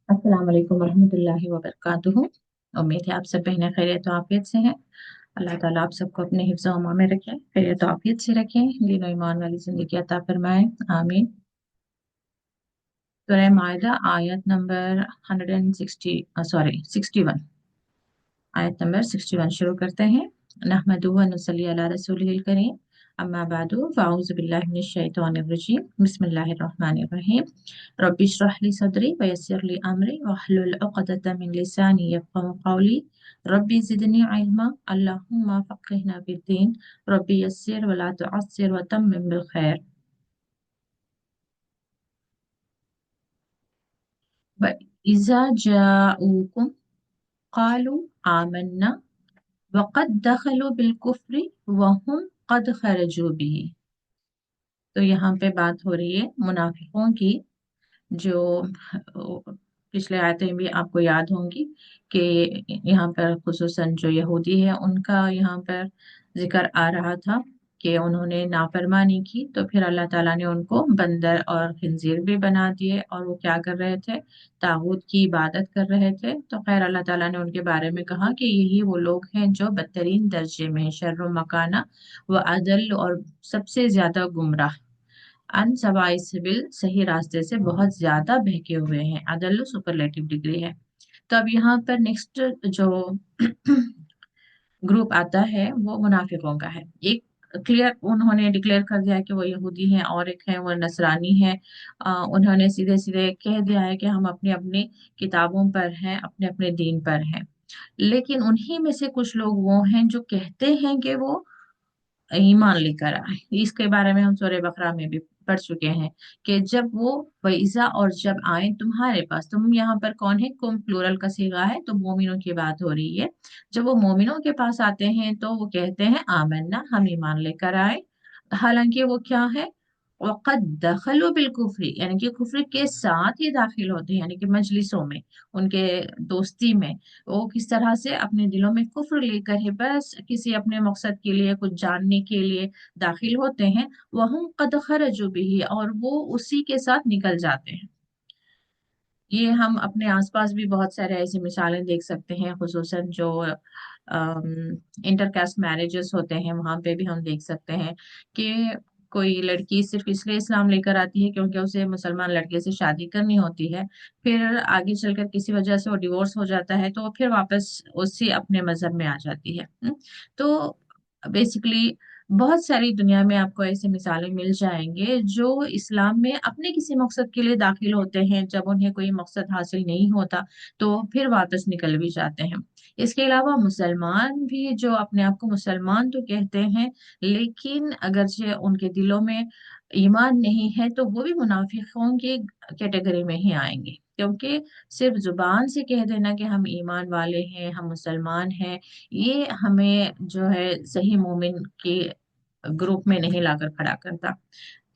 अस्सलाम वालेकुम रहमतुल्लाहि व बरकातुहू। उम्मीद है आप सब बहनें खैरियत और आफियत से हैं। अल्लाह ताला आप सबको अपने हिफ्ज़ व अमान में रखें, खैरियत और आफियत से रखें, दीन और ईमान वाली जिंदगी अता फरमाएं, आमीन। सूरह माइदा आयत नंबर 61, आयत नंबर 61 शुरू करते हैं। नहमदुहु व नुसल्ली अला रसूलिहिल करीम, अम्मा बादु फ़अऊज़ु बिल्लाहि मिनश शैतानिर रजीम, बिस्मिल्लाहिर रहमानिर रहीम। रब्बि इश्रह ली सदरी व यस्सिर ली अमरी वहलुल उक़दतम मिन लिसानी यफ़क़हू क़ौली। रब्बि ज़िदनी इल्मा, अल्लाहुम्मा फ़क़्हिना फ़िद्दीन, रब्बि यस्सिर व ला तुअस्सिर व तम्मिम बिल खैर। व इज़ा जाऊकुम क़ालू आमन्ना वक़द दखलू बिल कुफ्रि वहुम क़द खरजू बिही। तो यहाँ पे बात हो रही है मुनाफिकों की, जो पिछले आयतें भी आपको याद होंगी कि यहाँ पर खुसूसन जो यहूदी है उनका यहाँ पर जिक्र आ रहा था कि उन्होंने नाफरमानी की, तो फिर अल्लाह ताला ने उनको बंदर और खिंजीर भी बना दिए और वो क्या कर रहे थे, तागूत की इबादत कर रहे थे। तो खैर अल्लाह ताला ने उनके बारे में कहा कि यही वो लोग हैं जो बदतरीन दर्जे में हैं, शर्र मकाना व अदल, और सबसे ज्यादा गुमराह, अन सवाई सिबिल, सही रास्ते से बहुत ज्यादा बहके हुए हैं। अदल सुपरलेटिव डिग्री है। तो अब यहाँ पर नेक्स्ट जो ग्रुप आता है वो मुनाफिकों का है। एक क्लियर उन्होंने डिक्लेयर कर दिया है कि वो यहूदी हैं, और एक है वो नसरानी है। उन्होंने सीधे सीधे कह दिया है कि हम अपनी अपनी किताबों पर हैं, अपने अपने दीन पर हैं। लेकिन उन्हीं में से कुछ लोग वो हैं जो कहते हैं कि वो ईमान लेकर आए। इसके बारे में हम सूरह बकरा में भी पढ़ चुके हैं कि जब वो वैसा, और जब आए तुम्हारे पास, तुम यहाँ पर कौन है, कुम प्लूरल का सीगा है, तो मोमिनों की बात हो रही है। जब वो मोमिनों के पास आते हैं तो वो कहते हैं आमन्ना, हम ईमान लेकर आए। हालांकि वो क्या है, वक़द दखलू बिल कुफ्री, यानी कि कुफ्र के साथ ही दाखिल होते हैं, यानी कि मजलिसों में, उनके दोस्ती में वो किस तरह से अपने दिलों में कुफ्र लेकर है, बस किसी अपने मकसद के लिए, कुछ जानने के लिए दाखिल होते हैं। वहुम कद खरजू बिही, और वो उसी के साथ निकल जाते हैं। ये हम अपने आसपास भी बहुत सारे ऐसी मिसालें देख सकते हैं, खुसूसन जो इंटरकास्ट मैरिजेस होते हैं वहां पे भी हम देख सकते हैं कि कोई लड़की सिर्फ इसलिए इस्लाम लेकर आती है क्योंकि उसे मुसलमान लड़के से शादी करनी होती है, फिर आगे चलकर किसी वजह से वो डिवोर्स हो जाता है तो वो फिर वापस उसी अपने मजहब में आ जाती है। तो बेसिकली बहुत सारी दुनिया में आपको ऐसे मिसालें मिल जाएंगे जो इस्लाम में अपने किसी मकसद के लिए दाखिल होते हैं, जब उन्हें कोई मकसद हासिल नहीं होता तो फिर वापस निकल भी जाते हैं। इसके अलावा मुसलमान भी जो अपने आप को मुसलमान तो कहते हैं, लेकिन अगरचे उनके दिलों में ईमान नहीं है तो वो भी मुनाफिकों की कैटेगरी में ही आएंगे, क्योंकि सिर्फ जुबान से कह देना कि हम ईमान वाले हैं, हम मुसलमान हैं, ये हमें जो है सही मोमिन के ग्रुप में नहीं लाकर खड़ा करता।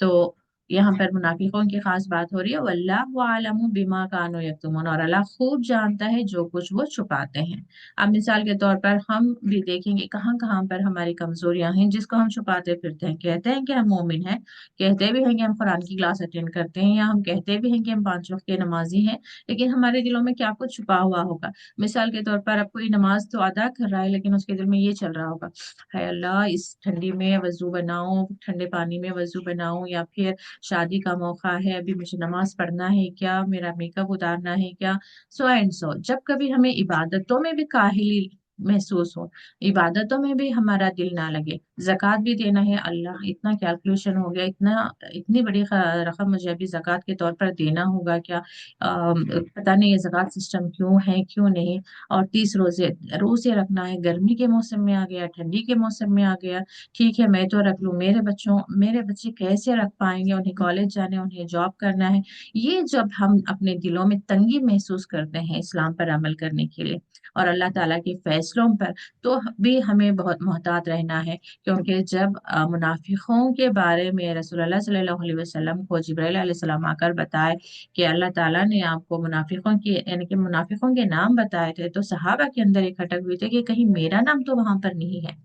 तो यहाँ पर मुनाफिकों की खास बात हो रही है, वल्लाहु आलमु बिमा कानू यक्तुमून, और अल्लाह खूब जानता है जो कुछ वो छुपाते हैं। अब मिसाल के तौर पर हम भी देखेंगे कहाँ कहाँ पर हमारी कमजोरियां हैं जिसको हम छुपाते फिरते हैं। कहते हैं कि हम मोमिन हैं, कहते भी हैं कि हम कुरान की क्लास अटेंड करते हैं, या हम कहते भी हैं कि हम 5 वक्त के नमाजी हैं, लेकिन हमारे दिलों में क्या कुछ छुपा हुआ होगा। मिसाल के तौर पर अब कोई नमाज तो अदा कर रहा है लेकिन उसके दिल में ये चल रहा होगा, है अल्लाह इस ठंडी में वजू बनाऊं, ठंडे पानी में वजू बनाऊं, या फिर शादी का मौका है, अभी मुझे नमाज पढ़ना है क्या, मेरा मेकअप उतारना है क्या, सो एंड सो। जब कभी हमें इबादतों में भी काहिली महसूस हो, इबादतों में भी हमारा दिल ना लगे, जक़ात भी देना है, अल्लाह इतना कैलकुलेशन हो गया, इतना इतनी बड़ी रकम मुझे अभी जक़ात के तौर पर देना होगा क्या, पता नहीं ये जक़ात सिस्टम क्यों है क्यों नहीं, और 30 रोजे रोजे रखना है, गर्मी के मौसम में आ गया, ठंडी के मौसम में आ गया, ठीक है मैं तो रख लूं, मेरे बच्चे कैसे रख पाएंगे, उन्हें कॉलेज जाने, उन्हें जॉब करना है। ये जब हम अपने दिलों में तंगी महसूस करते हैं इस्लाम पर अमल करने के लिए और अल्लाह ताला के फैसलों पर, तो भी हमें बहुत मोहतात रहना है, क्योंकि जब मुनाफिकों के बारे में रसूलुल्लाह सल्लल्लाहु अलैहि वसल्लम को जिब्राइल अलैहिस्सलाम आकर बताए कि अल्लाह ताला ने आपको मुनाफिकों की, यानी कि मुनाफिकों के नाम बताए थे, तो सहाबा के अंदर एक खटक हुई थी कि कहीं मेरा नाम तो वहां पर नहीं है।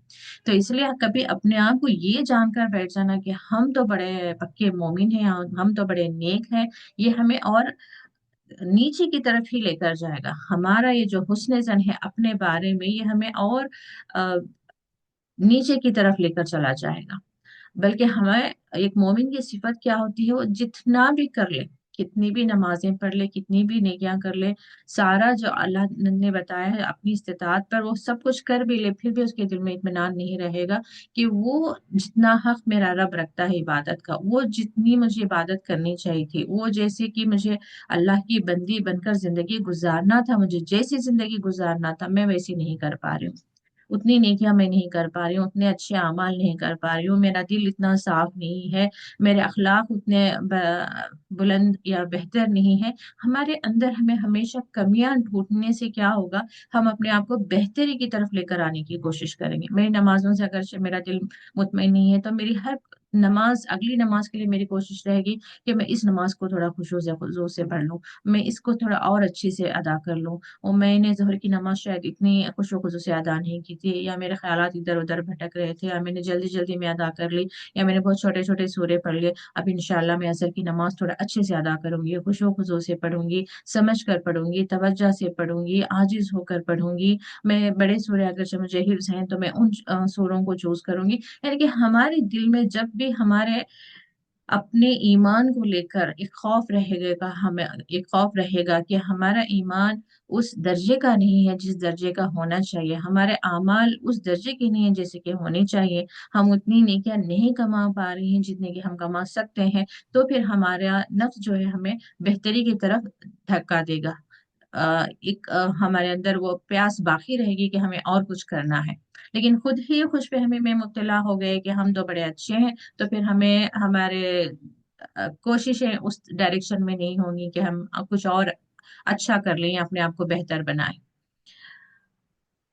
तो इसलिए कभी अपने आप को ये जानकर बैठ जाना कि हम तो बड़े पक्के मोमिन हैं और हम तो बड़े नेक हैं, ये हमें और नीचे की तरफ ही लेकर जाएगा। हमारा ये जो हुस्न ज़न है अपने बारे में, ये हमें और अ, नीचे की तरफ लेकर चला जाएगा। बल्कि हमें, एक मोमिन की सिफत क्या होती है, वो जितना भी कर ले, कितनी भी नमाजें पढ़ ले, कितनी भी नेकियां कर ले, सारा जो अल्लाह ने बताया है अपनी इस्तिताअत पर वो सब कुछ कर भी ले, फिर भी उसके दिल में इत्मीनान नहीं रहेगा कि वो जितना हक मेरा रब रखता है इबादत का, वो जितनी मुझे इबादत करनी चाहिए थी, वो जैसे कि मुझे अल्लाह की बंदी बनकर जिंदगी गुजारना था, मुझे जैसी जिंदगी गुजारना था, मैं वैसी नहीं कर पा रही हूँ। उतनी नेकियां मैं नहीं कर पा रही हूँ, उतने अच्छे अमाल नहीं कर पा रही हूँ, मेरा दिल इतना साफ नहीं है, मेरे अखलाक उतने बुलंद या बेहतर नहीं है। हमारे अंदर हमें हमेशा कमियां ढूंढने से क्या होगा, हम अपने आप को बेहतरी की तरफ लेकर आने की कोशिश करेंगे। मेरी नमाजों से अगर मेरा दिल मुतमईन नहीं है, तो मेरी हर नमाज, अगली नमाज के लिए मेरी कोशिश रहेगी कि मैं इस नमाज को थोड़ा खुशू से पढ़ लूँ, मैं इसको थोड़ा और अच्छे से अदा कर लूँ, और मैंने जोहर की नमाज शायद इतनी खुशू से अदा नहीं की थी, या मेरे ख्यालात इधर उधर भटक रहे थे, या मैंने जल्दी जल्दी में अदा कर ली, या मैंने बहुत छोटे छोटे सूरे पढ़ लिए। अब इंशाल्लाह मैं असर की नमाज थोड़ा अच्छे से अदा करूंगी, खुशू से पढ़ूंगी, समझ कर पढ़ूंगी, तवज्जो से पढ़ूंगी, आजिज होकर पढ़ूंगी। मैं बड़े सूरे अगर मुझे हिफ्ज हैं तो मैं उन सूरों को चूज करूंगी। यानी कि हमारे दिल में जब भी हमारे अपने ईमान को लेकर एक खौफ रहेगा, हमें एक खौफ रहेगा कि हमारा ईमान उस दर्जे का नहीं है जिस दर्जे का होना चाहिए, हमारे आमाल उस दर्जे के नहीं है जैसे कि होने चाहिए, हम उतनी नेकियां नहीं कमा पा रही हैं जितने कि हम कमा सकते हैं, तो फिर हमारा नफ्स जो है हमें बेहतरी की तरफ धक्का देगा। एक हमारे अंदर वो प्यास बाकी रहेगी कि हमें और कुछ करना है। लेकिन खुद ही खुश फहमी में मुब्तला हो गए कि हम तो बड़े अच्छे हैं, तो फिर हमें हमारे कोशिशें उस डायरेक्शन में नहीं होंगी कि हम कुछ और अच्छा कर लें या अपने आप को बेहतर बनाएं।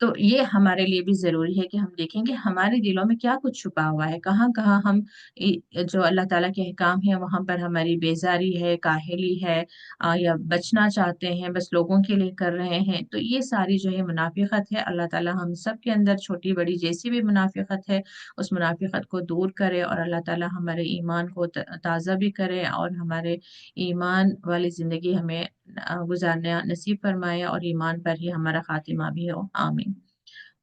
तो ये हमारे लिए भी जरूरी है कि हम देखें कि हमारे दिलों में क्या कुछ छुपा हुआ है, कहाँ कहाँ हम जो अल्लाह ताला के अहकाम है वहां पर हमारी बेजारी है, काहेली है, या बचना चाहते हैं, बस लोगों के लिए कर रहे हैं। तो ये सारी जो है मुनाफिकत है। अल्लाह ताला हम सब के अंदर छोटी बड़ी जैसी भी मुनाफिकत है, उस मुनाफिकत को दूर करे, और अल्लाह ताला हमारे ईमान को ताज़ा भी करे, और हमारे ईमान वाली जिंदगी हमें गुजारना नसीब फरमाए, और ईमान पर ही हमारा खातिमा भी हो। आमीन।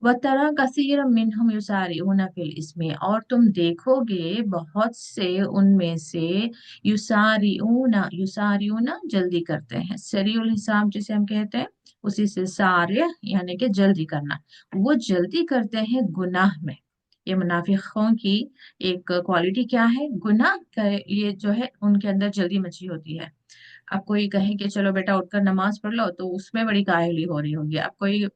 वतरा कसीर मिनहुम युसारिऊना फिल इसमें, और तुम देखोगे बहुत से उनमें से युसारिऊना, युसारिऊना जल्दी करते हैं, सरीउल हिसाब जिसे हम कहते हैं, उसी से सारे यानी कि जल्दी करना, वो जल्दी करते हैं गुनाह में। ये मुनाफिकों की एक क्वालिटी क्या है, गुनाह का ये जो है उनके अंदर जल्दी मची होती है। अब कोई कहे कि चलो बेटा उठकर नमाज पढ़ लो, तो उसमें बड़ी काहली हो रही होगी। अब कोई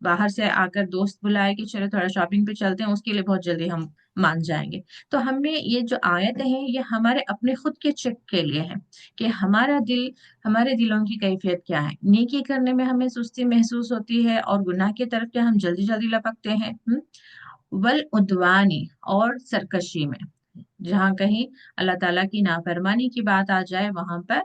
बाहर से आकर दोस्त बुलाए कि चलो थोड़ा शॉपिंग पे चलते हैं, उसके लिए बहुत जल्दी हम मान जाएंगे। तो हमें ये जो आयत है ये हमारे अपने खुद के चेक के लिए है कि हमारा दिल, हमारे दिलों की कैफियत क्या है। नेकी करने में हमें सुस्ती महसूस होती है, और गुनाह की तरफ क्या हम जल्दी जल्दी लपकते हैं। वल उद्वानी, और सरकशी में, जहाँ कहीं अल्लाह ताला की नाफरमानी की बात आ जाए वहां पर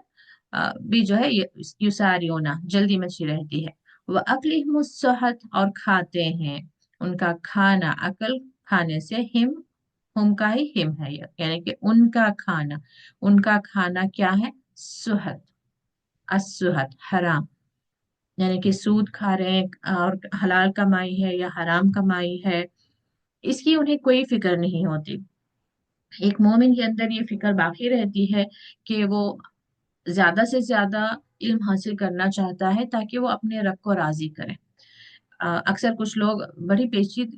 भी जो है युसारियोना जल्दी मची रहती है। वह अक्ल मुसहत, और खाते हैं, उनका खाना, अकल खाने से हिम, हुम का ही हिम है ये, यानी कि उनका खाना, उनका खाना क्या है, सुहत, असुहत हराम, यानी कि सूद खा रहे हैं, और हलाल कमाई है या हराम कमाई है, इसकी उन्हें कोई फिक्र नहीं होती। एक मोमिन के अंदर ये फिक्र बाकी रहती है कि वो ज्यादा से ज्यादा इल्म हासिल करना चाहता है ताकि वो अपने रब को राजी करे। अक्सर कुछ लोग बड़ी पेचीद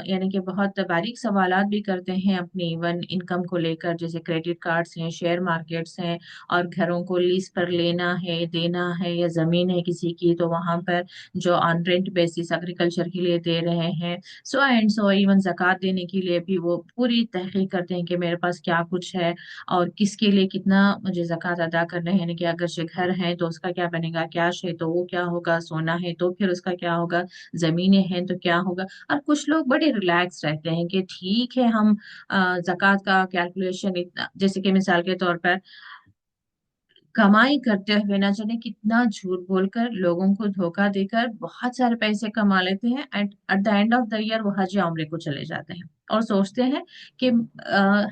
यानी कि बहुत बारीक सवालात भी करते हैं अपनी वन इनकम को लेकर, जैसे क्रेडिट कार्ड्स हैं, शेयर मार्केट्स हैं, और घरों को लीज पर लेना है, देना है, या जमीन है किसी की तो वहां पर जो ऑन रेंट बेसिस एग्रीकल्चर के लिए दे रहे हैं, सो एंड सो, इवन जक़ात देने के लिए भी वो पूरी तहकीक करते हैं कि मेरे पास क्या कुछ है, और किसके लिए कितना मुझे जक़ात अदा करना है। यानी कि अगर से घर है तो उसका क्या बनेगा, कैश है तो वो क्या होगा, सोना है तो फिर उसका क्या होगा, जमीनें हैं तो क्या होगा। और कुछ लोग बड़े रिलैक्स रहते हैं कि ठीक है हम जक़ात का कैलकुलेशन इतना, जैसे कि मिसाल के तौर पर कमाई करते हुए ना जाने कितना झूठ बोलकर लोगों को धोखा देकर बहुत सारे पैसे कमा लेते हैं, at at the end of the year वो हज या उम्रे को चले जाते हैं और सोचते हैं कि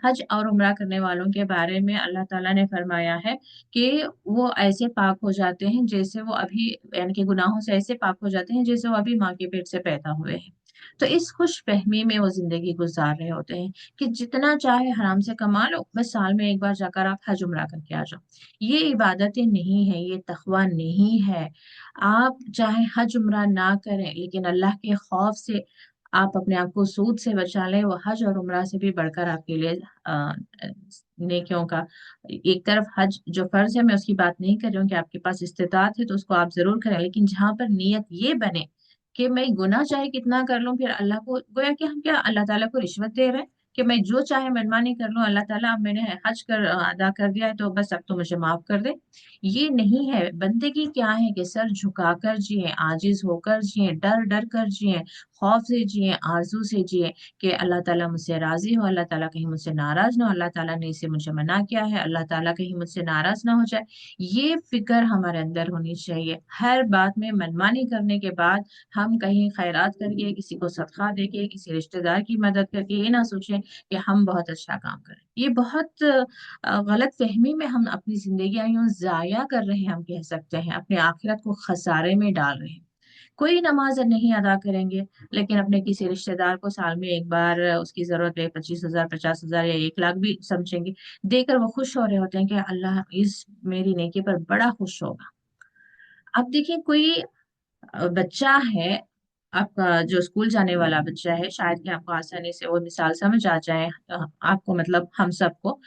हज और उम्रा करने वालों के बारे में अल्लाह ताला ने फरमाया है कि वो ऐसे पाक हो जाते हैं जैसे वो अभी, यानी कि गुनाहों से ऐसे पाक हो जाते हैं जैसे वो अभी माँ के पेट से पैदा हुए हैं। तो इस खुश फहमी में वो जिंदगी गुजार रहे होते हैं कि जितना चाहे हराम से कमा लो, बस साल में एक बार जाकर आप हज उम्रा करके आ जाओ। ये इबादतें नहीं है, ये तकवा नहीं है। आप चाहे हज उम्रा ना करें, लेकिन अल्लाह के खौफ से आप अपने आप को सूद से बचा लें, वो हज और उम्रा से भी बढ़कर आपके लिए नेकियों का। एक तरफ हज जो फर्ज है, मैं उसकी बात नहीं कर रही हूँ कि आपके पास इस्तिताअत है तो उसको आप जरूर करें, लेकिन जहां पर नीयत ये बने कि मैं गुनाह चाहे कितना कर लूं, फिर अल्लाह को गोया कि हम क्या अल्लाह ताला को रिश्वत दे रहे हैं कि मैं जो चाहे मनमानी कर लूं, अल्लाह ताला अब मैंने हज कर अदा कर दिया है तो बस अब तो मुझे माफ कर दे। ये नहीं है। बंदगी क्या है कि सर झुकाकर जिए, आजिज होकर जिए, डर डर कर जिए, खौफ से जिए, आरजू से जिए कि अल्लाह ताला मुझसे राजी हो, अल्लाह ताला कहीं मुझसे नाराज ना हो, अल्लाह ताला ने इसे मुझे मना किया है, अल्लाह ताला कहीं मुझसे नाराज ना हो जाए। ये फिक्र हमारे अंदर होनी चाहिए। हर बात में मनमानी करने के बाद हम कहीं खैरात करके, किसी को सदका देके, किसी रिश्तेदार की मदद करके ये ना सोचें कि हम बहुत अच्छा काम करें। ये बहुत गलत फहमी में हम अपनी जिंदगी यूं जाया कर रहे हैं, हम कह सकते हैं अपने आखिरत को खसारे में डाल रहे हैं। कोई नमाज नहीं अदा करेंगे, लेकिन अपने किसी रिश्तेदार को साल में एक बार उसकी जरूरत है, 25,000, 50,000 या 1 लाख भी समझेंगे, देकर वो खुश हो रहे होते हैं कि अल्लाह इस मेरी नेकी पर बड़ा खुश होगा। अब देखिए, कोई बच्चा है आपका, जो स्कूल जाने वाला बच्चा है, शायद कि आपको आसानी से वो मिसाल समझ आ जाए, आपको मतलब हम सबको,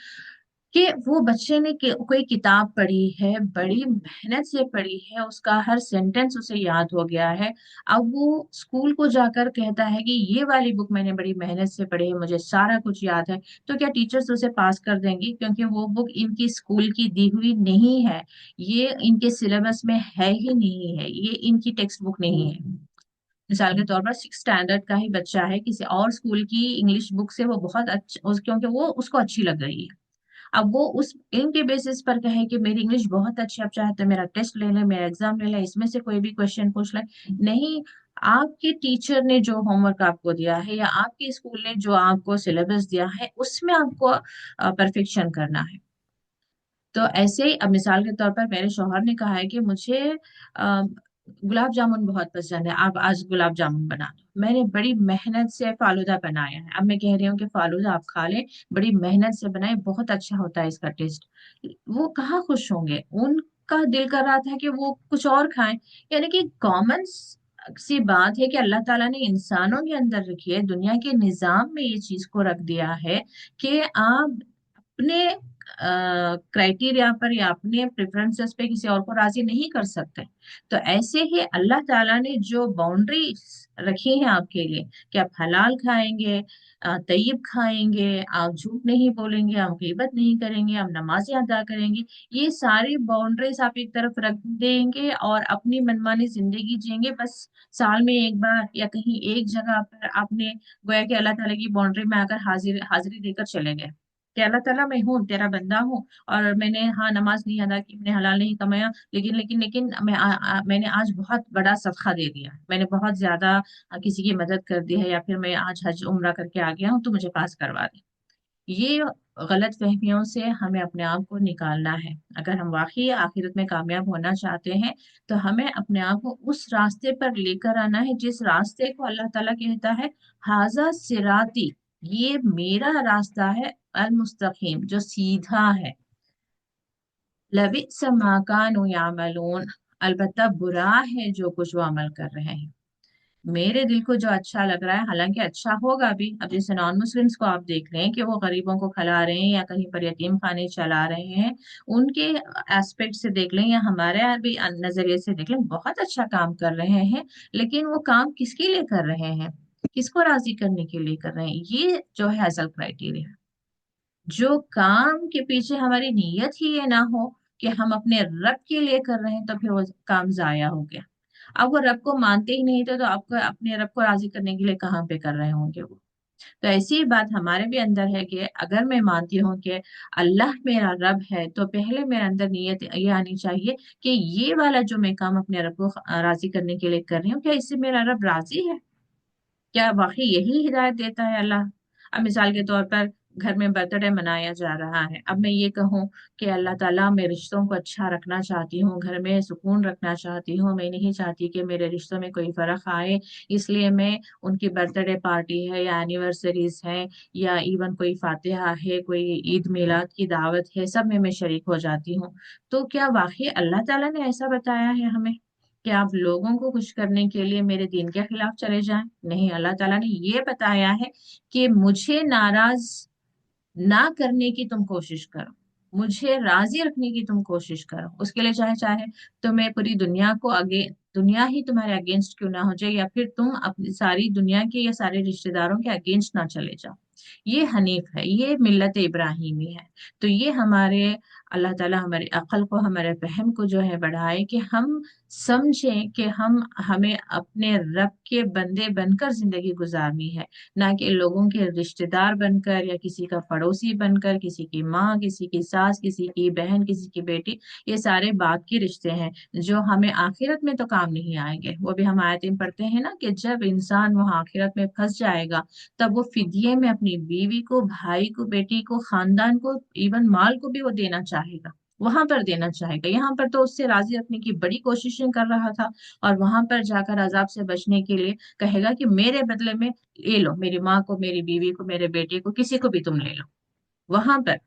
कि वो बच्चे ने कोई किताब पढ़ी है, बड़ी मेहनत से पढ़ी है, उसका हर सेंटेंस उसे याद हो गया है। अब वो स्कूल को जाकर कहता है कि ये वाली बुक मैंने बड़ी मेहनत से पढ़ी है, मुझे सारा कुछ याद है। तो क्या टीचर्स उसे पास कर देंगी? क्योंकि वो बुक इनकी स्कूल की दी हुई नहीं है, ये इनके सिलेबस में है ही नहीं है, ये इनकी टेक्स्ट बुक नहीं है। मिसाल के तौर पर 6 स्टैंडर्ड का ही बच्चा है, किसी और स्कूल की इंग्लिश बुक से वो बहुत अच्छा क्योंकि वो उसको अच्छी लग रही है, अब वो उस इल्म के बेसिस पर कहे कि मेरी इंग्लिश बहुत अच्छी है, अब चाहे तो मेरा टेस्ट ले ले, मेरा एग्जाम ले ले, इसमें से कोई भी क्वेश्चन पूछ ले। नहीं, आपके टीचर ने जो होमवर्क आपको दिया है या आपके स्कूल ने जो आपको सिलेबस दिया है उसमें आपको परफेक्शन करना है। तो ऐसे ही अब मिसाल के तौर पर मेरे शौहर ने कहा है कि मुझे अ, गुलाब जामुन बहुत पसंद है, आप आज गुलाब जामुन बना दो। मैंने बड़ी मेहनत से फालूदा बनाया है, अब मैं कह रही हूँ कि फालूदा आप खा लें, बड़ी मेहनत से बनाए, बहुत अच्छा होता है इसका टेस्ट। वो कहाँ खुश होंगे? उनका दिल कर रहा था कि वो कुछ और खाएं। यानी कि कॉमन सी बात है कि अल्लाह ताला ने इंसानों के अंदर रखी है, दुनिया के निजाम में ये चीज को रख दिया है कि आप अपने क्राइटेरिया पर या अपने प्रेफरेंसेस पे किसी और को राजी नहीं कर सकते। तो ऐसे ही अल्लाह ताला ने जो बाउंड्री रखी है आपके लिए कि आप हलाल खाएंगे, तय्यब खाएंगे, आप झूठ नहीं बोलेंगे, आप गीबत नहीं करेंगे, आप नमाजें अदा करेंगे, ये सारी बाउंड्रीज आप एक तरफ रख देंगे और अपनी मनमानी जिंदगी जिएंगे। बस साल में एक बार या कहीं एक जगह पर आपने गोया कि अल्लाह ताला की बाउंड्री में आकर हाजिरी देकर चले गए कि अल्लाह ताला मैं हूँ, तेरा बंदा हूँ, और मैंने हाँ नमाज नहीं अदा की, मैंने हलाल नहीं कमाया, लेकिन मैंने आज बहुत बड़ा सदका दे दिया, मैंने बहुत ज्यादा किसी की मदद कर दी है, या फिर मैं आज हज उम्रा करके आ गया हूँ तो मुझे पास करवा दे। ये गलत फहमियों से हमें अपने आप को निकालना है। अगर हम वाकई आखिरत में कामयाब होना चाहते हैं तो हमें अपने आप को उस रास्ते पर लेकर आना है जिस रास्ते को अल्लाह ताला कहता है हाजा सिराती, ये मेरा रास्ता है, अल मुस्तकीम, जो सीधा है। लबिस मा कानू यामलून, अलबत्ता बुरा है जो कुछ वो अमल कर रहे हैं। मेरे दिल को जो अच्छा लग रहा है, हालांकि अच्छा होगा भी, अब जैसे नॉन मुस्लिम्स को आप देख रहे हैं कि वो गरीबों को खिला रहे हैं या कहीं पर यतीम खाने चला रहे हैं, उनके एस्पेक्ट से देख लें या हमारे यहाँ भी नजरिए से देख लें, बहुत अच्छा काम कर रहे हैं। लेकिन वो काम किसके लिए कर रहे हैं, किसको राजी करने के लिए कर रहे हैं? ये जो है असल क्राइटेरिया। जो काम के पीछे हमारी नीयत ही ये ना हो कि हम अपने रब के लिए कर रहे हैं, तो फिर वो काम जाया हो गया। अब वो रब को मानते ही नहीं थे तो आपको अपने रब को राजी करने के लिए कहाँ पे कर रहे होंगे वो? तो ऐसी ही बात हमारे भी अंदर है कि अगर मैं मानती हूँ कि अल्लाह मेरा रब है, तो पहले मेरे अंदर नीयत ये आनी चाहिए कि ये वाला जो मैं काम अपने रब को राजी करने के लिए कर रही हूँ, क्या इससे मेरा रब राजी है? क्या वाकई यही हिदायत देता है अल्लाह? अब मिसाल के तौर पर घर में बर्थडे मनाया जा रहा है, अब मैं ये कहूँ कि अल्लाह ताला मैं रिश्तों को अच्छा रखना चाहती हूँ, घर में सुकून रखना चाहती हूँ, मैं नहीं चाहती कि मेरे रिश्तों में कोई फर्क आए, इसलिए मैं उनकी बर्थडे पार्टी है या एनिवर्सरीज है या इवन कोई फातिहा है, कोई ईद मिलाद की दावत है, सब में मैं शरीक हो जाती हूँ। तो क्या वाकई अल्लाह ताला ने ऐसा बताया है हमें कि आप लोगों को खुश करने के लिए मेरे दीन के खिलाफ चले जाएं? नहीं, अल्लाह ताला ने ये बताया है कि मुझे नाराज ना करने की तुम कोशिश करो, मुझे राजी रखने की तुम कोशिश करो। उसके लिए चाहे चाहे तो मैं पूरी दुनिया को आगे, दुनिया ही तुम्हारे अगेंस्ट क्यों ना हो जाए, या फिर तुम अपनी सारी दुनिया के या सारे रिश्तेदारों के अगेंस्ट ना चले जाओ। ये हनीफ है, ये मिल्लत इब्राहिमी है। तो ये हमारे अल्लाह ताला हमारे अक्ल को, हमारे फहम को जो है बढ़ाए कि हम समझें कि हमें अपने रब के बंदे बनकर जिंदगी गुजारनी है, ना कि लोगों के रिश्तेदार बनकर या किसी का पड़ोसी बनकर, किसी की माँ, किसी की सास, किसी की बहन, किसी की बेटी। ये सारे बात के रिश्ते हैं जो हमें आखिरत में तो काम नहीं आएंगे। वो भी हम आयतें पढ़ते हैं ना कि जब इंसान वहाँ आखिरत में फंस जाएगा, तब वो फिदिये में अपनी बीवी को, भाई को, बेटी को, खानदान को, इवन माल को भी वो देना चाहेगा, वहां पर देना चाहेगा। यहाँ पर तो उससे राजी रखने की बड़ी कोशिशें कर रहा था, और वहां पर जाकर अजाब से बचने के लिए कहेगा कि मेरे बदले में ले लो, मेरी माँ को, मेरी बीवी को, मेरे बेटे को, किसी को भी तुम ले लो। वहां पर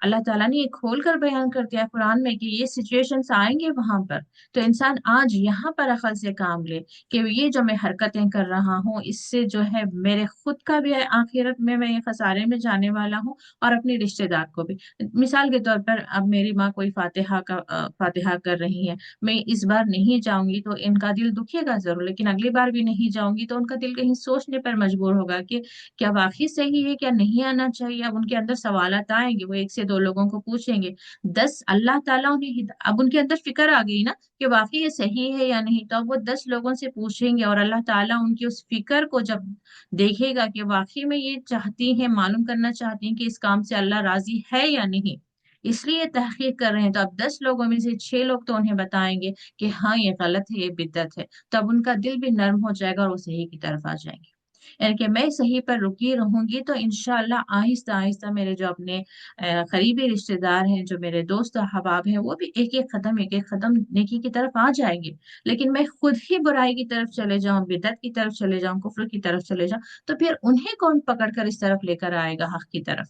अल्लाह ताला ने ये खोल कर बयान कर दिया है कुरान में कि ये सिचुएशंस आएंगे वहां पर। तो इंसान आज यहाँ पर अकल से काम ले कि ये जो मैं हरकतें कर रहा हूँ, इससे जो है मेरे खुद का भी आखिरत में मैं ये खसारे में जाने वाला हूँ, और अपने रिश्तेदार को भी। मिसाल के तौर पर अब मेरी माँ कोई फातिहा कर रही है, मैं इस बार नहीं जाऊंगी तो इनका दिल दुखेगा जरूर, लेकिन अगली बार भी नहीं जाऊंगी तो उनका दिल कहीं सोचने पर मजबूर होगा कि क्या वाकई सही है, क्या नहीं आना चाहिए। अब उनके अंदर सवालात आएंगे, वो एक से दो लोगों को पूछेंगे, 10 अल्लाह ताला उन्हें अब उनके अंदर फिक्र आ गई ना कि वाकई ये सही है या नहीं, तो अब वो 10 लोगों से पूछेंगे, और अल्लाह ताला उनकी उस फिक्र को जब देखेगा कि वाकई में ये चाहती हैं, मालूम करना चाहती हैं कि इस काम से अल्लाह राजी है या नहीं, इसलिए तहकीक कर रहे हैं, तो अब 10 लोगों में से 6 लोग तो उन्हें बताएंगे कि हाँ ये गलत है, ये बिदअत है। तब उनका दिल भी नर्म हो जाएगा और वो सही की तरफ आ जाएंगे। यानी कि मैं सही पर रुकी रहूंगी तो इंशाल्लाह आहिस्ता आहिस्ता मेरे जो अपने करीबी रिश्तेदार हैं, जो मेरे दोस्त अहबाब हैं, वो भी एक एक कदम नेकी की तरफ आ जाएंगे। लेकिन मैं खुद ही बुराई की तरफ चले जाऊं, बिदअत की तरफ चले जाऊं, कुफ्र की तरफ चले जाऊं, तो फिर उन्हें कौन पकड़ कर इस तरफ लेकर आएगा, हक की तरफ?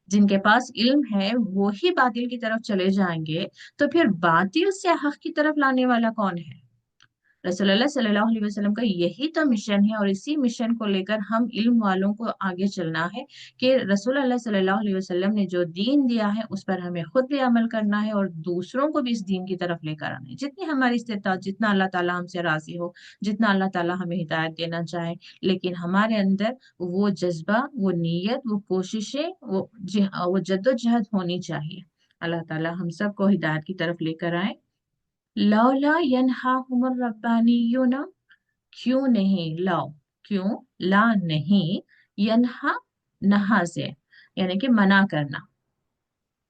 जिनके पास इल्म है वो ही बातिल की तरफ चले जाएंगे, तो फिर बातिल से हक की तरफ लाने वाला कौन है? रसूलुल्लाह सल्लल्लाहु अलैहि वसल्लम का यही तो मिशन है, और इसी मिशन को लेकर हम इल्म वालों को आगे चलना है कि रसूलुल्लाह सल्लल्लाहु अलैहि वसल्लम ने जो दीन दिया है उस पर हमें खुद भी अमल करना है, और दूसरों को भी इस दीन की तरफ लेकर आना है, जितनी हमारी इस्तेताअत, जितना अल्लाह ताला हमसे राजी हो, जितना अल्लाह ताला हमें हिदायत देना चाहे। लेकिन हमारे अंदर वो जज्बा, वो नीयत, वो कोशिशें, वो जद्दोजहद होनी चाहिए। अल्लाह ताला हम सबको हिदायत की तरफ लेकर आए। लौला यनहाहुमुर रब्बानियून, क्यों नहीं, ला, क्यों, ला नहीं, यनहा, नहा से यानी कि मना करना,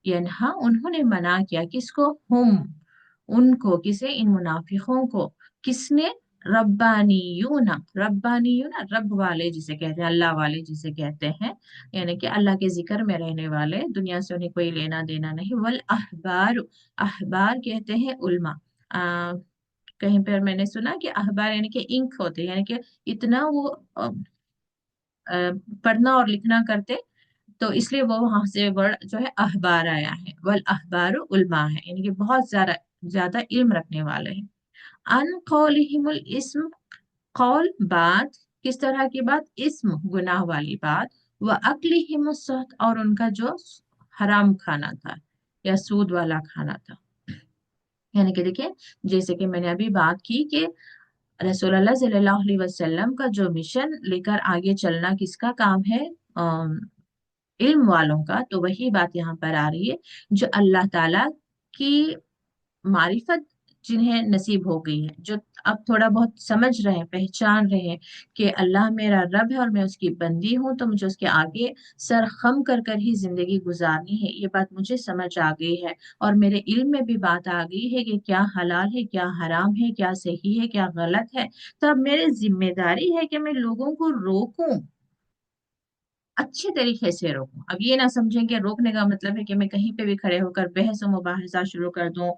यनहा उन्होंने मना किया, किसको, हुम, उनको, किसे, इन मुनाफिकों को। किसने? रब्बानियूना, रब्बानियूना रब वाले जिसे कहते हैं, अल्लाह वाले जिसे कहते हैं, यानी कि अल्लाह के जिक्र में रहने वाले, दुनिया से उन्हें कोई लेना देना नहीं। वल अहबार, अहबार कहते हैं उल्मा। कहीं पर मैंने सुना कि अखबार यानी कि इंक होते, यानी कि इतना वो पढ़ना और लिखना करते, तो इसलिए वो वहां से वर्ड जो है अखबार आया है। वल अखबार उलमा है, यानी कि बहुत ज्यादा ज्यादा इल्म रखने वाले हैं। अन कौलिहिमुल इस्म, कौल बात, किस तरह की बात, इस्म गुनाह वाली बात, व अक्लिहिमुस सहत, और उनका जो हराम खाना था या सूद वाला खाना था। यानी कि देखिए, जैसे कि मैंने अभी बात की कि रसूलुल्लाह सल्लल्लाहु अलैहि वसल्लम का जो मिशन लेकर आगे चलना किसका काम है? अम, इल्म वालों का। तो वही बात यहाँ पर आ रही है, जो अल्लाह ताला की मारिफत जिन्हें नसीब हो गई है, जो अब थोड़ा बहुत समझ रहे हैं, पहचान रहे हैं कि अल्लाह मेरा रब है और मैं उसकी बंदी हूँ, तो मुझे उसके आगे सर खम कर कर ही जिंदगी गुजारनी है, ये बात मुझे समझ आ गई है। और मेरे इल्म में भी बात आ गई है कि क्या हलाल है, क्या हराम है, क्या सही है, क्या गलत है। तो अब मेरी जिम्मेदारी है कि मैं लोगों को रोकूं, अच्छे तरीके से रोकूं। अब ये ना समझें कि रोकने का मतलब है कि मैं कहीं पे भी खड़े होकर बहस और मुबाहिजा शुरू कर दूं,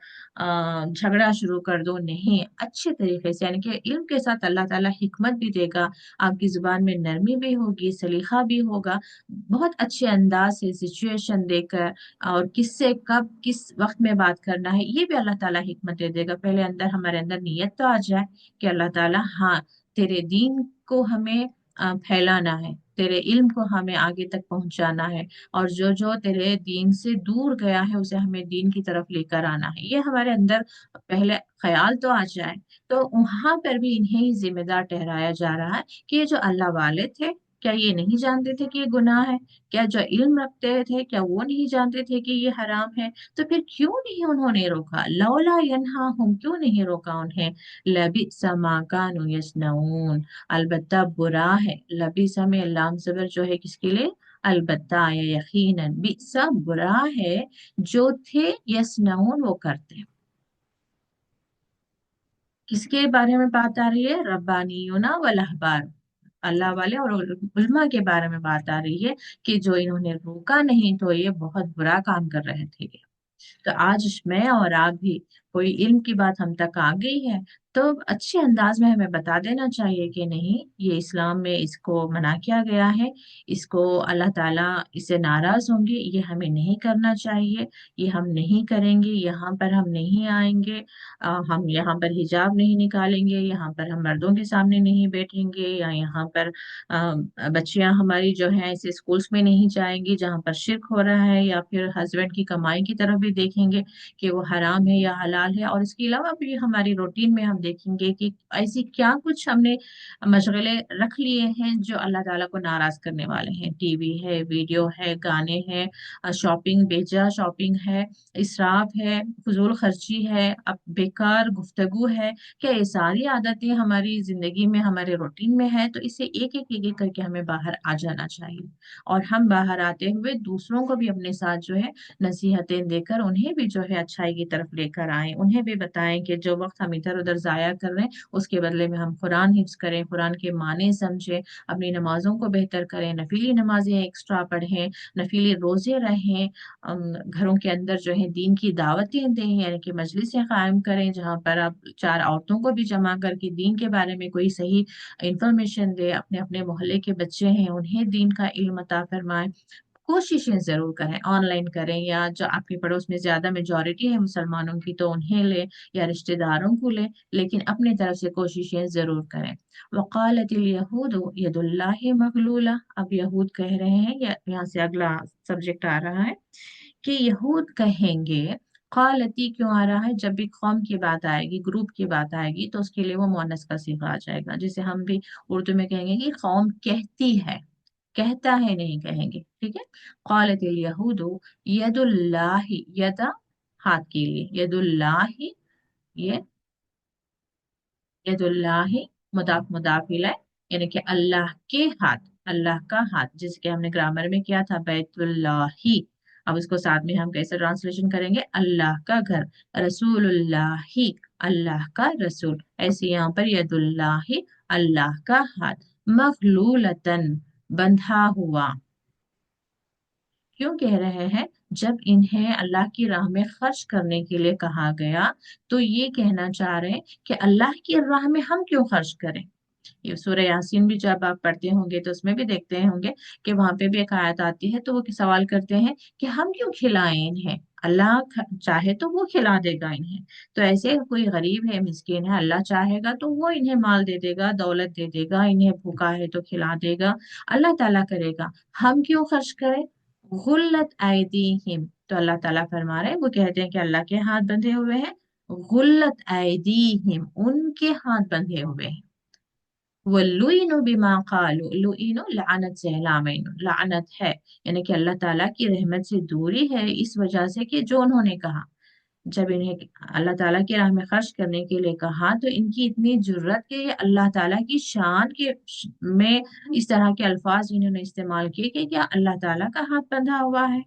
झगड़ा शुरू कर दूं। नहीं, अच्छे तरीके से, यानी कि इल्म के साथ अल्लाह ताला हिकमत भी देगा, आपकी जुबान में नरमी भी होगी, सलीका भी होगा, बहुत अच्छे अंदाज से सिचुएशन देकर, और किससे कब किस वक्त में बात करना है ये भी अल्लाह ताला हिकमत दे देगा। पहले अंदर हमारे अंदर नीयत तो आ जाए कि अल्लाह ताला, हाँ, तेरे दीन को हमें फैलाना है, तेरे इल्म को हमें आगे तक पहुंचाना है, और जो जो तेरे दीन से दूर गया है उसे हमें दीन की तरफ लेकर आना है, ये हमारे अंदर पहले ख्याल तो आ जाए। तो वहां पर भी इन्हें ही जिम्मेदार ठहराया जा रहा है कि ये जो अल्लाह वाले थे, क्या ये नहीं जानते थे कि ये गुनाह है? क्या जो इल्म रखते थे, क्या वो नहीं जानते थे कि ये हराम है? तो फिर क्यों नहीं उन्होंने रोका? लौला यनहा हम, क्यों नहीं रोका उन्हें? लबिसा मा कानू यसनऊन, अलबत्ता बुरा है। लबीसा में लाम ज़बर जो है किसके लिए? अलबत्ता या यकीनन, बिसा बुरा है, जो थे यस्नऊन वो करते। किसके बारे में बात आ रही है? रब्बानियोना वल अहबार, अल्लाह वाले और उलमा के बारे में बात आ रही है कि जो इन्होंने रोका नहीं तो ये बहुत बुरा काम कर रहे थे। तो आज मैं और आप भी, कोई इल्म की बात हम तक आ गई है तो अच्छे अंदाज में हमें बता देना चाहिए कि नहीं, ये इस्लाम में इसको मना किया गया है, इसको अल्लाह ताला इससे नाराज होंगे, ये हमें नहीं करना चाहिए, ये हम नहीं करेंगे, यहाँ पर हम नहीं आएंगे, हम यहाँ पर हिजाब नहीं निकालेंगे, यहाँ पर हम मर्दों के सामने नहीं बैठेंगे, या यहाँ पर बच्चियां हमारी जो हैं ऐसे स्कूल्स में नहीं जाएंगी जहाँ पर शिरक हो रहा है, या फिर हस्बैंड की कमाई की तरफ भी देखेंगे कि वो हराम है या हलाल है। और इसके अलावा भी हमारी रूटीन में हम देखेंगे कि ऐसी क्या कुछ हमने मशगले रख लिए हैं जो अल्लाह ताला को नाराज करने वाले हैं। टीवी है, वीडियो है, गाने हैं, शॉपिंग, बेजा शॉपिंग है, इसराफ है, फजूल खर्ची है, अब बेकार गुफ्तगू है। क्या ये सारी आदतें हमारी जिंदगी में, हमारे रूटीन में है? तो इसे एक एक करके हमें बाहर आ जाना चाहिए, और हम बाहर आते हुए दूसरों को भी अपने साथ जो है नसीहतें देकर उन्हें भी जो है अच्छाई की तरफ लेकर आए, उन्हें भी बताएं कि जो वक्त हम इधर उधर जाया कर रहे हैं उसके बदले में हम कुरान हिफ्ज करें, कुरान के माने समझें, अपनी नमाजों को बेहतर करें, नफीली नमाजें एक्स्ट्रा पढ़ें, नफीली रोजे रहें, घरों के अंदर जो है दीन की दावतें दें, यानी कि मजलिसें कायम करें जहाँ पर आप चार औरतों को भी जमा करके दीन के बारे में कोई सही इंफॉर्मेशन दे, अपने अपने मोहल्ले के बच्चे हैं उन्हें दीन का इल्म अता फरमाएं। कोशिशें जरूर करें, ऑनलाइन करें, या जो आपके पड़ोस में ज्यादा मेजोरिटी है मुसलमानों की तो उन्हें ले, या रिश्तेदारों को ले, लेकिन अपनी तरफ से कोशिशें जरूर करें। वकालतिल यहूद यदुल्लाहि मगलूला, अब यहूद कह रहे हैं, या यहाँ से अगला सब्जेक्ट आ रहा है कि यहूद कहेंगे। कालती क्यों आ रहा है? जब भी कौम की बात आएगी, ग्रुप की बात आएगी, तो उसके लिए वो मोनस का सीगा आ जाएगा, जैसे हम भी उर्दू में कहेंगे कि कौम कहती है, कहता है नहीं कहेंगे, ठीक है। कालतिल यहूदु यदुल्लाहि, यदा हाथ के लिए, यदुल्लाहि, ये यदुल्लाहि मुदाफ मुदाफ इलैह, यानी कि अल्लाह के हाथ, अल्लाह का हाथ, जिसके हमने ग्रामर में किया था बैतुल्लाही। अब इसको साथ में हम कैसे ट्रांसलेशन करेंगे? अल्लाह का घर, रसूलुल्लाही, अल्लाह का रसूल। ऐसे यहाँ पर यदुल्लाही, अल्लाह का हाथ, मगलूलतन, बंधा हुआ। क्यों कह रहे हैं? जब इन्हें अल्लाह की राह में खर्च करने के लिए कहा गया, तो ये कहना चाह रहे हैं कि अल्लाह की राह में हम क्यों खर्च करें। ये सूरह यासीन भी जब आप पढ़ते होंगे तो उसमें भी देखते होंगे कि वहां पे भी एक आयत आती है, तो वो सवाल करते हैं कि हम क्यों खिलाएं इन्हें, अल्लाह चाहे तो वो खिला देगा इन्हें। तो ऐसे कोई गरीब है, मिस्कीन है, अल्लाह चाहेगा तो वो इन्हें माल दे देगा, दौलत दे देगा, इन्हें भूखा है तो खिला देगा, अल्लाह ताला करेगा, हम क्यों खर्च करें। गुल्लत आयदीहिम, तो अल्लाह ताला फरमा रहे हैं, वो कहते हैं कि अल्लाह के हाथ बंधे हुए हैं। गुल्लत आयदीहिम, उनके हाथ बंधे हुए हैं। वल्लुइनु बिमा कालू, लुइनु लानत से है, लामैनु लानत है, यानी कि अल्लाह ताला की रहमत से दूरी है इस वजह से कि जो उन्होंने कहा। जब इन्हें अल्लाह ताला की राह में खर्च करने के लिए कहा तो इनकी इतनी जुर्रत कि ये अल्लाह ताला की शान के में इस तरह के अल्फाज इन्होंने इस्तेमाल किए कि क्या अल्लाह ताला का हाथ बंधा हुआ है।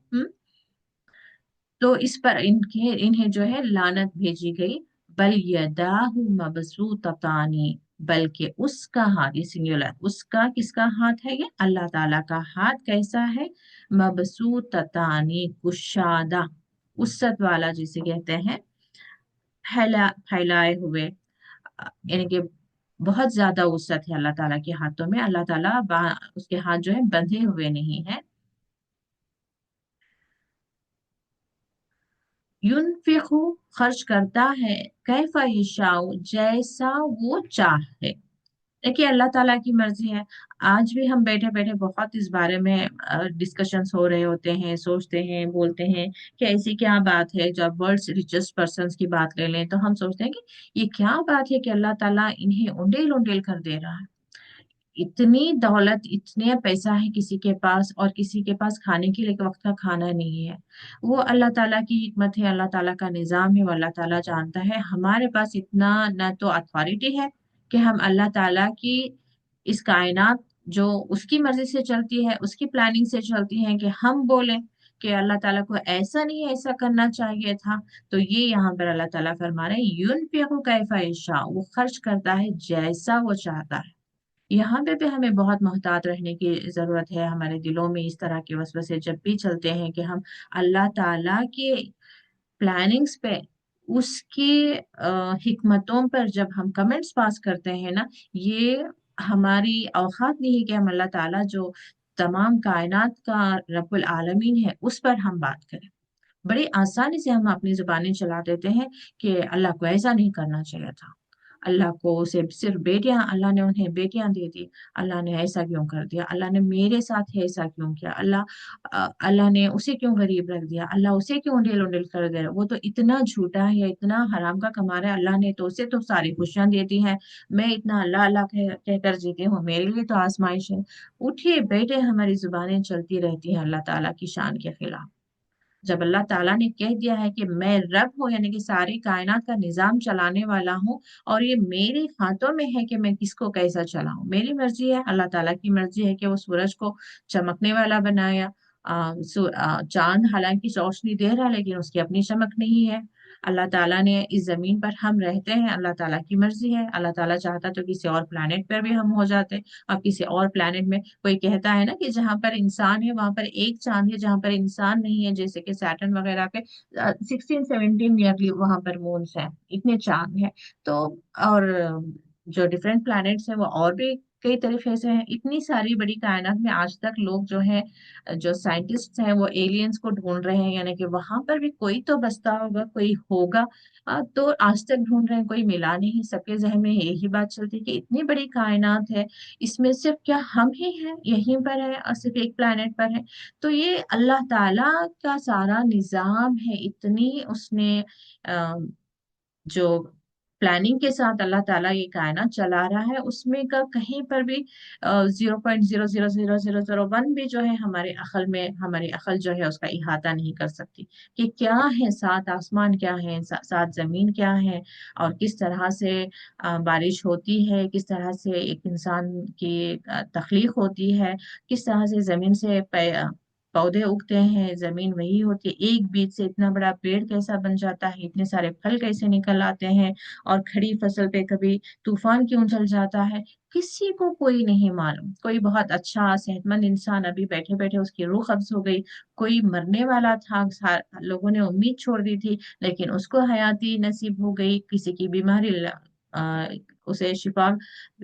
तो इस पर इनके इन्हें जो है लानत भेजी गई। बल यदाहु मबसूततानी, बल्कि उसका हाथ, ये सिंगुलर, उसका किसका हाथ है, ये अल्लाह ताला का हाथ कैसा है, मबसूततानी, कुशादा, उसत वाला जिसे कहते हैं, फैलाए हुए, यानी कि बहुत ज्यादा वसअत है अल्लाह ताला के हाथों में। अल्लाह ताला उसके हाथ जो है बंधे हुए नहीं है। युनफिकु, खर्च करता है, कैफा यशाउ, जैसा वो चाहे। देखिए अल्लाह ताला की मर्जी है। आज भी हम बैठे बैठे बहुत इस बारे में डिस्कशंस हो रहे होते हैं, सोचते हैं, बोलते हैं कि ऐसी क्या बात है। जब वर्ल्ड्स रिचेस्ट पर्संस की बात ले लें तो हम सोचते हैं कि ये क्या बात है कि अल्लाह ताला इन्हें उंडेल उंडेल कर दे रहा है। इतनी दौलत, इतने पैसा है किसी के पास, और किसी के पास खाने के लिए एक वक्त का खाना नहीं है। वो अल्लाह ताला की हिकमत है, अल्लाह ताला का निजाम है, वो अल्लाह ताला जानता है। हमारे पास इतना न तो अथॉरिटी है कि हम अल्लाह ताला की इस कायनात जो उसकी मर्जी से चलती है, उसकी प्लानिंग से चलती है, कि हम बोलें कि अल्लाह ताला को ऐसा नहीं, ऐसा करना चाहिए था। तो ये यहाँ पर अल्लाह ताला फरमा रहे हैं, युनफिकु कैफा यशा, वो खर्च करता है जैसा वो चाहता है। यहाँ पे भी हमें बहुत मोहतात रहने की जरूरत है। हमारे दिलों में इस तरह के वसवसे जब भी चलते हैं कि हम अल्लाह ताला के प्लानिंग्स पे, उसकी हिकमतों पर जब हम कमेंट्स पास करते हैं ना, ये हमारी औकात नहीं है कि हम अल्लाह ताला जो तमाम कायनात का रब्बुल आलमीन है उस पर हम बात करें। बड़ी आसानी से हम अपनी जुबानें चला देते हैं कि अल्लाह को ऐसा नहीं करना चाहिए था, अल्लाह को सिर्फ सिर्फ बेटियां, अल्लाह ने उन्हें बेटियां दे दी, अल्लाह ने ऐसा क्यों कर दिया, अल्लाह ने मेरे साथ ही ऐसा क्यों किया, अल्लाह ने उसे क्यों गरीब रख दिया, अल्लाह उसे क्यों ढेल उंडेल कर दे रहा, वो तो इतना झूठा है, इतना हराम का कमा रहा है, अल्लाह ने तो उसे तो सारी खुशियां दे दी हैं, मैं इतना अल्लाह अल्लाह कहकर जीती हूँ, मेरे लिए तो आजमाइश है। उठिए बेटे, हमारी जुबानें चलती रहती हैं अल्लाह ताला की शान के खिलाफ। जब अल्लाह ताला ने कह दिया है कि मैं रब हूँ, यानी कि सारी कायनात का निजाम चलाने वाला हूँ, और ये मेरे हाथों में है कि मैं किसको कैसा चलाऊं, मेरी मर्जी है। अल्लाह ताला की मर्जी है कि वो सूरज को चमकने वाला बनाया। चांद हालांकि रोशनी दे रहा है लेकिन उसकी अपनी चमक नहीं है। अल्लाह ताला ने इस जमीन पर हम रहते हैं, अल्लाह ताला की मर्जी है। अल्लाह ताला चाहता तो किसी और प्लेनेट पर भी हम हो जाते। अब किसी और प्लेनेट में, कोई कहता है ना कि जहां पर इंसान है वहां पर एक चांद है, जहां पर इंसान नहीं है, जैसे कि सैटर्न वगैरह पे 16-17 नियरली वहां पर मून्स हैं, इतने चांद हैं। तो और जो डिफरेंट प्लैनेट्स हैं वो और भी कई तरीके से हैं। इतनी सारी बड़ी कायनात में आज तक लोग जो है, जो साइंटिस्ट हैं, वो एलियंस को ढूंढ रहे हैं, यानी कि वहां पर भी कोई तो बसता होगा, कोई होगा। तो आज तक ढूंढ रहे हैं, कोई मिला नहीं। सबके जहन में यही बात चलती है कि इतनी बड़ी कायनात है, इसमें सिर्फ क्या हम ही हैं यहीं पर है, और सिर्फ एक प्लेनेट पर है। तो ये अल्लाह ताला का सारा निजाम है, इतनी उसने अ, जो प्लानिंग के साथ अल्लाह ताला ये कायनात चला रहा है, उसमें का कहीं पर भी 0.0000001 भी जो है हमारे अकल में, हमारी अकल जो है उसका इहाता नहीं कर सकती कि क्या है, सात आसमान क्या है, सात जमीन क्या है, और किस तरह से बारिश होती है, किस तरह से एक इंसान की तख्लीक होती है, किस तरह से जमीन से पौधे उगते हैं, जमीन वही होती है, एक बीज से इतना बड़ा पेड़ कैसा बन जाता है, इतने सारे फल कैसे निकल आते हैं, और खड़ी फसल पे कभी तूफान क्यों चल जाता है, किसी को कोई नहीं मालूम। कोई बहुत अच्छा सेहतमंद इंसान अभी बैठे बैठे उसकी रूह कब्ज हो गई, कोई मरने वाला था, लोगों ने उम्मीद छोड़ दी थी, लेकिन उसको हयाती नसीब हो गई। किसी की बीमारी आ, उसे शिफा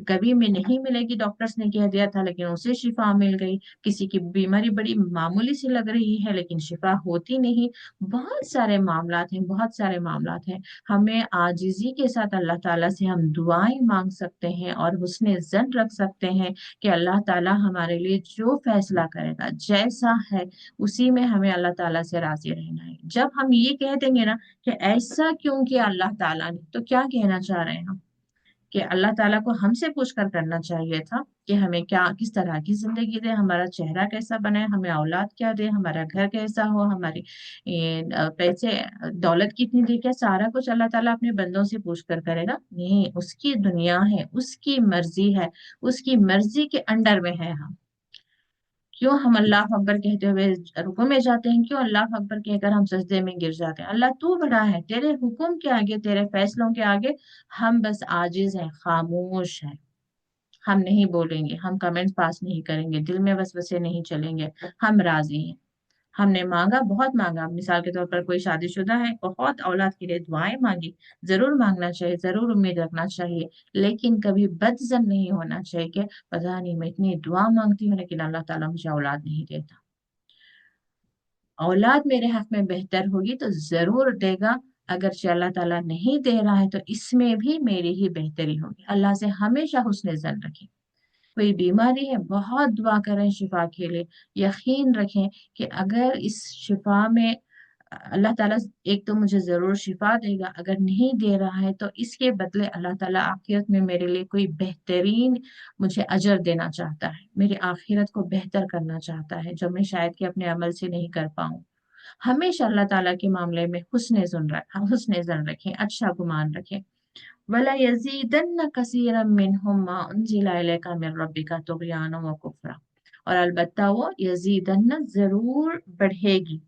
कभी में नहीं मिलेगी, डॉक्टर्स ने कह दिया था, लेकिन उसे शिफा मिल गई। किसी की बीमारी बड़ी मामूली सी लग रही है लेकिन शिफा होती नहीं। बहुत सारे मामलात हैं, बहुत सारे मामलात हैं। हमें आजिजी के साथ अल्लाह ताला से हम दुआएं मांग सकते हैं और हुस्न ज़न रख सकते हैं कि अल्लाह ताला हमारे लिए जो फैसला करेगा, जैसा है, उसी में हमें अल्लाह ताला से राजी रहना है। जब हम ये कह देंगे ना कि ऐसा क्यों किया अल्लाह ताला ने, तो क्या कहना चाह रहे हैं हम? कि अल्लाह ताला को हमसे पूछ कर करना चाहिए था कि हमें क्या किस तरह की जिंदगी दे, हमारा चेहरा कैसा बने, हमें औलाद क्या दे, हमारा घर कैसा हो, हमारी पैसे दौलत कितनी दे। क्या सारा कुछ अल्लाह ताला अपने बंदों से पूछ कर करेगा? नहीं, उसकी दुनिया है, उसकी मर्जी है, उसकी मर्जी के अंडर में है हम। क्यों हम अल्लाह अकबर कहते हुए रुकू में जाते हैं? क्यों अल्लाह अकबर कहकर हम सजदे में गिर जाते हैं? अल्लाह तू बड़ा है, तेरे हुक्म के आगे, तेरे फैसलों के आगे हम बस आजिज हैं, खामोश हैं। हम नहीं बोलेंगे, हम कमेंट्स पास नहीं करेंगे, दिल में वसवसे नहीं चलेंगे, हम राजी हैं। हमने मांगा, बहुत मांगा। मिसाल के तौर पर कोई शादीशुदा है, बहुत औलाद के लिए दुआएं मांगी, जरूर मांगना चाहिए, जरूर उम्मीद रखना चाहिए, लेकिन कभी बदजन नहीं होना चाहिए कि पता नहीं मैं इतनी दुआ मांगती हूँ लेकिन अल्लाह ताला मुझे औलाद नहीं देता। औलाद मेरे हक में बेहतर होगी तो जरूर देगा, अगर अल्लाह ताला नहीं दे रहा है तो इसमें भी मेरी ही बेहतरी होगी। अल्लाह से हमेशा हुस्न ज़न रखें। कोई बीमारी है, बहुत दुआ करें शिफा के लिए। यकीन रखें कि अगर इस शिफा में अल्लाह ताला एक तो मुझे जरूर शिफा देगा, अगर नहीं दे रहा है तो इसके बदले अल्लाह ताला आखिरत में मेरे लिए कोई बेहतरीन मुझे अजर देना चाहता है, मेरी आखिरत को बेहतर करना चाहता है, जो मैं शायद कि अपने अमल से नहीं कर पाऊं। हमेशा अल्लाह ताला के मामले में हुस्न ज़न रखें, अच्छा गुमान रखें। वला यजीदन्न कसीरम मिनहुम मा उनजिला इलैका मिन रब्बिका तुगयाना व कुफ्रा। और अलबत्ता वो यजीदन्न जरूर बढ़ेगी,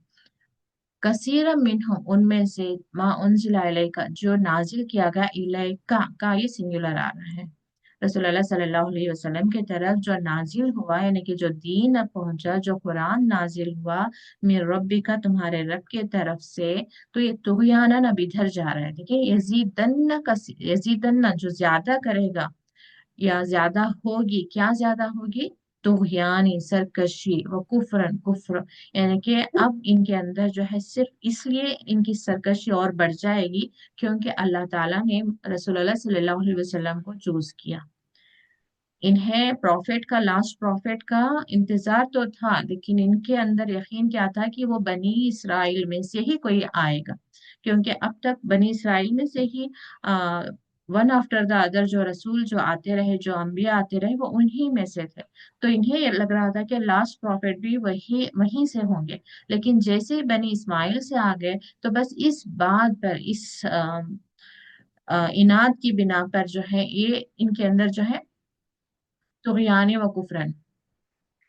कसीरम मिनहुम उनमें से, मा उनजिला इलैका जो नाजिल किया गया, इलैका का ये सिंगुलर आ रहा है, रसूलुल्लाह सल्लल्लाहु अलैहि वसल्लम की तरफ जो नाजिल हुआ, यानी कि जो दीन अब पहुंचा, जो कुरान नाजिल हुआ, मिन रब्बिका तुम्हारे रब के तरफ से। तो ये तुगयाना अब इधर जा रहा है, देखिए, यजीदन्ना जो ज्यादा करेगा या ज्यादा होगी, क्या ज्यादा होगी? तुगयानी सरकशी, व कुफरन कुफ्र, यानी कि अब इनके अंदर जो है सिर्फ इसलिए इनकी सरकशी और बढ़ जाएगी क्योंकि अल्लाह ताला ने रसूलुल्लाह सल्लल्लाहु अलैहि वसल्लम को चूज किया। इन्हें प्रॉफिट का, लास्ट प्रॉफिट का इंतजार तो था, लेकिन इनके अंदर यकीन क्या था कि वो बनी इसराइल में से ही कोई आएगा, क्योंकि अब तक बनी इसराइल में से ही वन आफ्टर द अदर जो रसूल जो आते रहे, जो अंबिया आते रहे, वो उन्हीं में से थे। तो इन्हें ये लग रहा था कि लास्ट प्रॉफिट भी वही वहीं से होंगे। लेकिन जैसे ही बनी इस्माइल से आ गए, तो बस इस बात पर, इस इनाद की बिना पर जो है, ये इनके अंदर जो है तुगयानी व कुफरन,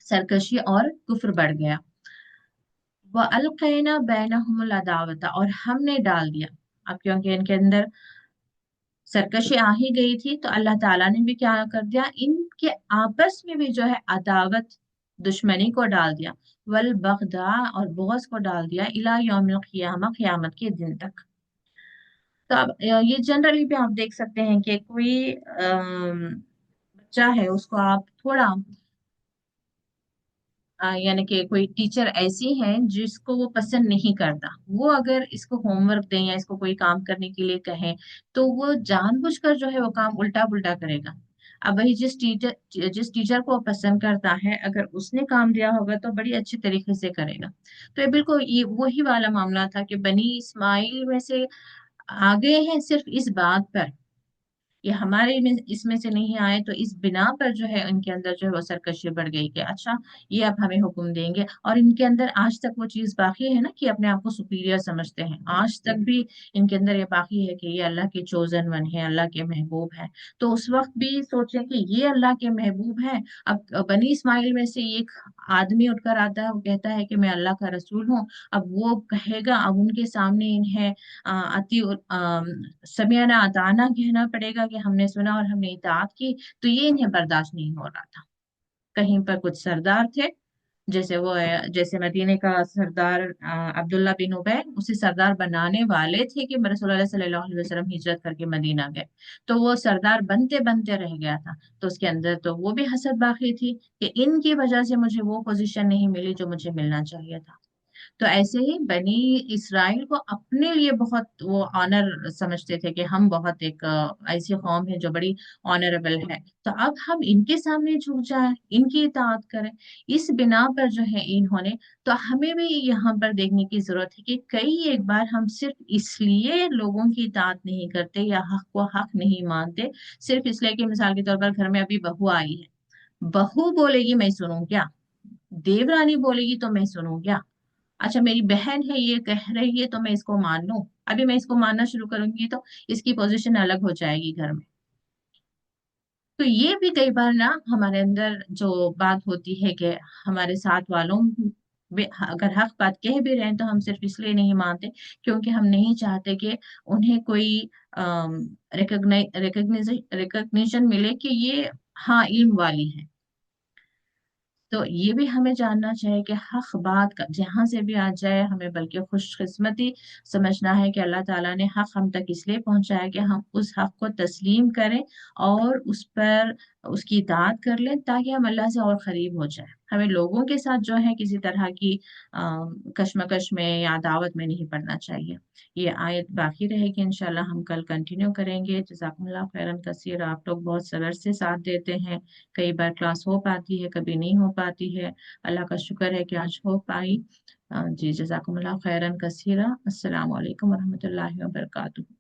सरकशी और कुफ्र बढ़ गया। व अलकैना बैनहुमुल अदावता, और हमने डाल दिया। अब क्योंकि इनके अंदर सरकशी आ ही गई थी, तो अल्लाह ताला ने भी क्या कर दिया, इनके आपस में भी जो है अदावत, दुश्मनी को डाल दिया। वल बगदा, और बुग़्ज़ को डाल दिया, इला यौमिल क़ियामा, क़यामत के दिन तक। तो अब ये जनरली भी आप देख सकते हैं कि कोई बच्चा है, उसको आप थोड़ा यानी कि कोई टीचर ऐसी है जिसको वो पसंद नहीं करता, वो अगर इसको होमवर्क दें या इसको कोई काम करने के लिए कहें, तो वो जानबूझकर जो है वो काम उल्टा पुल्टा करेगा। अब वही जिस टीचर को वो पसंद करता है, अगर उसने काम दिया होगा तो बड़ी अच्छी तरीके से करेगा। तो ये बिल्कुल ये वही वाला मामला था कि बनी इस्माइल में से आ गए हैं सिर्फ इस बात पर, ये हमारे में इसमें से नहीं आए, तो इस बिना पर जो है इनके अंदर जो है वो सरकशी बढ़ गई कि अच्छा, ये अब हमें हुक्म देंगे। और इनके अंदर आज तक वो चीज बाकी है ना कि अपने आप को सुपीरियर समझते हैं, आज तक भी इनके अंदर ये बाकी है कि ये अल्लाह के चोजन वन है, अल्लाह के महबूब है। तो उस वक्त भी सोचे कि ये अल्लाह के महबूब है। अब बनी इस्माइल में से एक आदमी उठकर आता है, वो कहता है कि मैं अल्लाह का रसूल हूँ। अब वो कहेगा, अब उनके सामने इन्हें अति समियाना अताना कहना पड़ेगा कि हमने सुना और हमने इताअत की, तो ये इन्हें बर्दाश्त नहीं हो रहा था। कहीं पर कुछ सरदार थे, जैसे वो जैसे मदीने का सरदार अब्दुल्ला बिन उबै, उसे सरदार बनाने वाले थे कि रसूलुल्लाह सल्लल्लाहु अलैहि वसल्लम हिजरत करके मदीना गए। तो वो सरदार बनते बनते रह गया था, तो उसके अंदर तो वो भी हसद बाकी थी कि इनकी वजह से मुझे वो पोजीशन नहीं मिली जो मुझे मिलना चाहिए था। तो ऐसे ही बनी इसराइल को अपने लिए बहुत वो ऑनर समझते थे कि हम बहुत एक ऐसी कौम है जो बड़ी ऑनरेबल है, तो अब हम इनके सामने झुक जाएं, इनकी इताअत करें। इस बिना पर जो है इन्होंने, तो हमें भी यहाँ पर देखने की जरूरत है कि कई एक बार हम सिर्फ इसलिए लोगों की इताअत नहीं करते या हक को हक नहीं मानते, सिर्फ इसलिए कि मिसाल के तौर पर घर में अभी बहू आई है, बहू बोलेगी मैं सुनूं क्या, देवरानी बोलेगी तो मैं सुनूं क्या, अच्छा मेरी बहन है ये कह रही है तो मैं इसको मान लूं, अभी मैं इसको मानना शुरू करूंगी तो इसकी पोजीशन अलग हो जाएगी घर में। तो ये भी कई बार ना हमारे अंदर जो बात होती है कि हमारे साथ वालों अगर हक बात कह भी रहे हैं तो हम सिर्फ इसलिए नहीं मानते क्योंकि हम नहीं चाहते कि उन्हें कोई रिकग्निशन मिले कि ये हाँ इल्म वाली है। तो ये भी हमें जानना चाहिए कि हक बात का जहां से भी आ जाए हमें बल्कि खुशकिस्मती समझना है कि अल्लाह ताला ने हक हम तक इसलिए पहुंचाया कि हम उस हक को तस्लीम करें और उस पर उसकी इताअत कर लें ताकि हम अल्लाह से और करीब हो जाए। हमें लोगों के साथ जो है किसी तरह की कशमकश में या दावत में नहीं पड़ना चाहिए। ये आयत बाकी रहेगी, इंशाल्लाह हम कल कंटिन्यू करेंगे। जज़ाकुमुल्लाह खैरन कसीर। आप लोग बहुत सब्र से साथ देते हैं, कई बार क्लास हो पाती है कभी नहीं हो पाती है, अल्लाह का शुक्र है कि आज हो पाई। जी जज़ाकुमुल्लाह खैरन कसीरा। अस्सलामु अलैकुम वरहमतुल्लाहि वबरकातुहू।